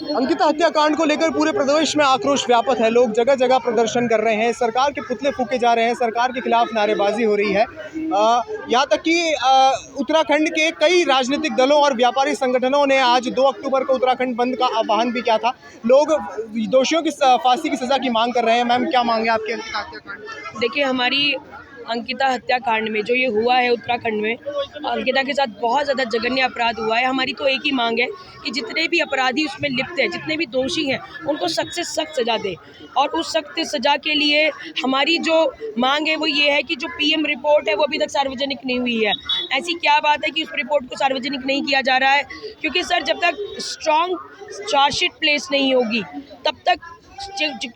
अंकिता हत्याकांड को लेकर पूरे प्रदेश में आक्रोश व्यापक है। लोग जगह जगह प्रदर्शन कर रहे हैं, सरकार के पुतले फूके जा रहे हैं, सरकार के खिलाफ नारेबाजी हो रही है। यहाँ तक कि उत्तराखंड के कई राजनीतिक दलों और व्यापारी संगठनों ने आज 2 अक्टूबर को उत्तराखंड बंद का आह्वान भी किया था। लोग दोषियों की फांसी की सज़ा की मांग कर रहे हैं। मैम, क्या मांग है आपकी अंकिता हत्याकांड? देखिए, हमारी अंकिता हत्याकांड में जो ये हुआ है उत्तराखंड में, अंकिता के साथ बहुत ज़्यादा जघन्य अपराध हुआ है। हमारी तो एक ही मांग है कि जितने भी अपराधी उसमें लिप्त हैं, जितने भी दोषी हैं, उनको सख्त से सख्त सज़ा दे। और उस सख्त सज़ा के लिए हमारी जो मांग है वो ये है कि जो पीएम रिपोर्ट है वो अभी तक सार्वजनिक नहीं हुई है। ऐसी क्या बात है कि उस रिपोर्ट को सार्वजनिक नहीं किया जा रहा है? क्योंकि सर, जब तक स्ट्रॉन्ग चार्जशीट प्लेस नहीं होगी तब तक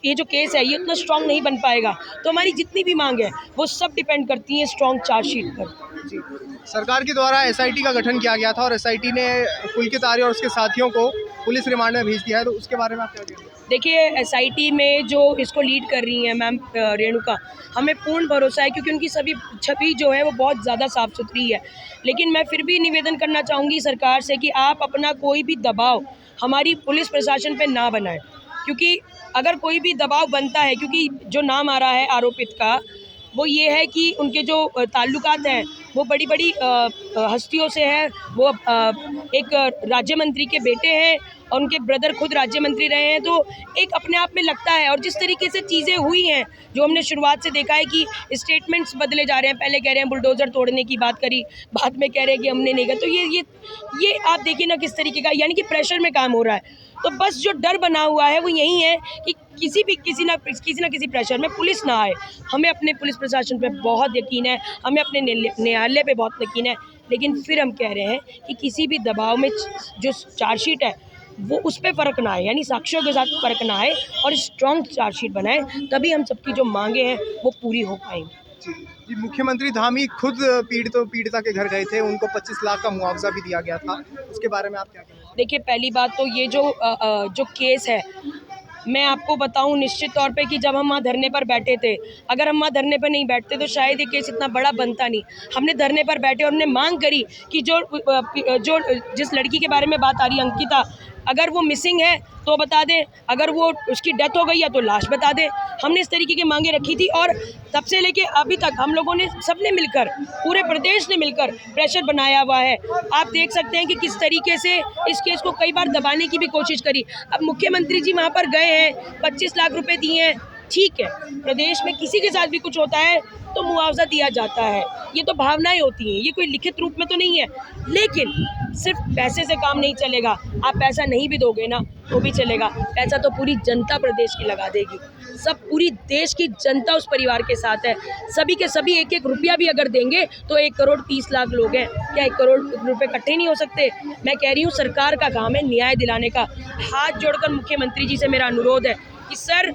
ये जो केस है ये उतना स्ट्रॉन्ग नहीं बन पाएगा। तो हमारी जितनी भी मांग है वो सब डिपेंड करती है स्ट्रॉन्ग चार्जशीट पर। जी, सरकार के द्वारा एसआईटी का गठन किया गया था और एसआईटी ने पुलकित आर्य और उसके साथियों को पुलिस रिमांड में भेज दिया है, तो उसके बारे में आप क्या कहेंगे? देखिए, एसआईटी में जो इसको लीड कर रही हैं मैम रेणुका, हमें पूर्ण भरोसा है क्योंकि उनकी सभी छवि जो है वो बहुत ज़्यादा साफ़ सुथरी है। लेकिन मैं फिर भी निवेदन करना चाहूँगी सरकार से कि आप अपना कोई भी दबाव हमारी पुलिस प्रशासन पे ना बनाएं, क्योंकि अगर कोई भी दबाव बनता है, क्योंकि जो नाम आ रहा है आरोपित का वो ये है कि उनके जो ताल्लुकात हैं वो बड़ी बड़ी हस्तियों से है। वो एक राज्य मंत्री के बेटे हैं और उनके ब्रदर खुद राज्य मंत्री रहे हैं। तो एक अपने आप में लगता है, और जिस तरीके से चीज़ें हुई हैं, जो हमने शुरुआत से देखा है कि स्टेटमेंट्स बदले जा रहे हैं। पहले कह रहे हैं बुलडोज़र तोड़ने की बात करी, बाद में कह रहे हैं कि हमने नहीं किया। तो ये आप देखिए ना किस तरीके का, यानी कि प्रेशर में काम हो रहा है। तो बस जो डर बना हुआ है वो यही है कि किसी ना किसी प्रेशर में पुलिस ना आए। हमें अपने पुलिस प्रशासन पे बहुत यकीन है, हमें अपने न्यायालय पे बहुत यकीन है। लेकिन फिर हम कह रहे हैं कि किसी भी दबाव में जो चार्जशीट है वो उस पर फ़र्क ना आए, यानी साक्ष्यों के साथ फ़र्क ना आए और स्ट्रॉन्ग चार्जशीट बनाएं, तभी हम सबकी जो मांगे हैं वो पूरी हो पाएंगी। जी, मुख्यमंत्री धामी खुद पीड़िता के घर गए थे, उनको 25 लाख का मुआवजा भी दिया गया था, उसके बारे में आप क्या कहेंगे? देखिए, पहली बात तो ये जो केस है, मैं आपको बताऊं निश्चित तौर पे कि जब हम वहाँ धरने पर बैठे थे, अगर हम वहाँ धरने पर नहीं बैठते तो शायद ये केस इतना बड़ा बनता नहीं। हमने धरने पर बैठे और हमने मांग करी कि जो जिस लड़की के बारे में बात आ रही है अंकिता, अगर वो मिसिंग है तो बता दें, अगर वो उसकी डेथ हो गई है तो लाश बता दें। हमने इस तरीके की मांगे रखी थी और तब से लेके अभी तक हम लोगों ने सबने मिलकर, पूरे प्रदेश ने मिलकर प्रेशर बनाया हुआ है। आप देख सकते हैं कि किस तरीके से इस केस को कई बार दबाने की भी कोशिश करी। अब मुख्यमंत्री जी वहाँ पर गए हैं, 25 लाख रुपए दिए हैं, ठीक है, प्रदेश में किसी के साथ भी कुछ होता है तो मुआवजा दिया जाता है, ये तो भावनाएं होती हैं, ये कोई लिखित रूप में तो नहीं है। लेकिन सिर्फ पैसे से काम नहीं चलेगा। आप पैसा नहीं भी दोगे ना तो भी चलेगा, पैसा तो पूरी जनता प्रदेश की लगा देगी। सब पूरी देश की जनता उस परिवार के साथ है। सभी के सभी एक एक रुपया भी अगर देंगे तो 1 करोड़ 30 लाख लोग हैं, क्या 1 करोड़ रुपए इकट्ठे नहीं हो सकते? मैं कह रही हूँ सरकार का काम है न्याय दिलाने का। हाथ जोड़कर मुख्यमंत्री जी से मेरा अनुरोध है कि सर,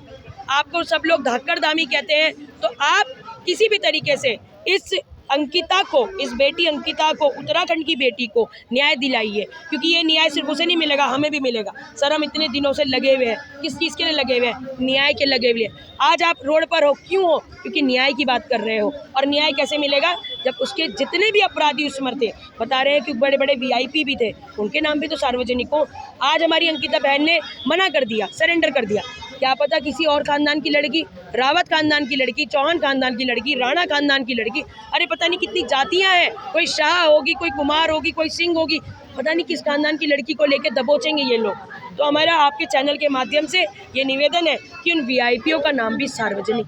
आपको सब लोग धाकड़ दामी कहते हैं, तो आप किसी भी तरीके से इस अंकिता को, इस बेटी अंकिता को, उत्तराखंड की बेटी को न्याय दिलाइए, क्योंकि ये न्याय सिर्फ उसे नहीं मिलेगा, हमें भी मिलेगा। सर, हम इतने दिनों से लगे हुए हैं, किस चीज़ के लिए लगे हुए हैं? न्याय के लगे हुए हैं। आज आप रोड पर हो, क्यों हो? क्योंकि न्याय की बात कर रहे हो। और न्याय कैसे मिलेगा? जब उसके जितने भी अपराधी उसमें थे, बता रहे हैं कि बड़े बड़े VIP भी थे, उनके नाम भी तो सार्वजनिक हो। आज हमारी अंकिता बहन ने मना कर दिया, सरेंडर कर दिया। क्या पता किसी और खानदान की लड़की, रावत खानदान की लड़की, चौहान खानदान की लड़की, राणा खानदान की लड़की, अरे पता नहीं कितनी जातियां हैं, कोई शाह होगी, कोई कुमार होगी, कोई सिंह होगी, पता नहीं किस खानदान की लड़की को लेकर दबोचेंगे ये लोग। तो हमारा आपके चैनल के माध्यम से ये निवेदन है कि उन VIPों का नाम भी सार्वजनिक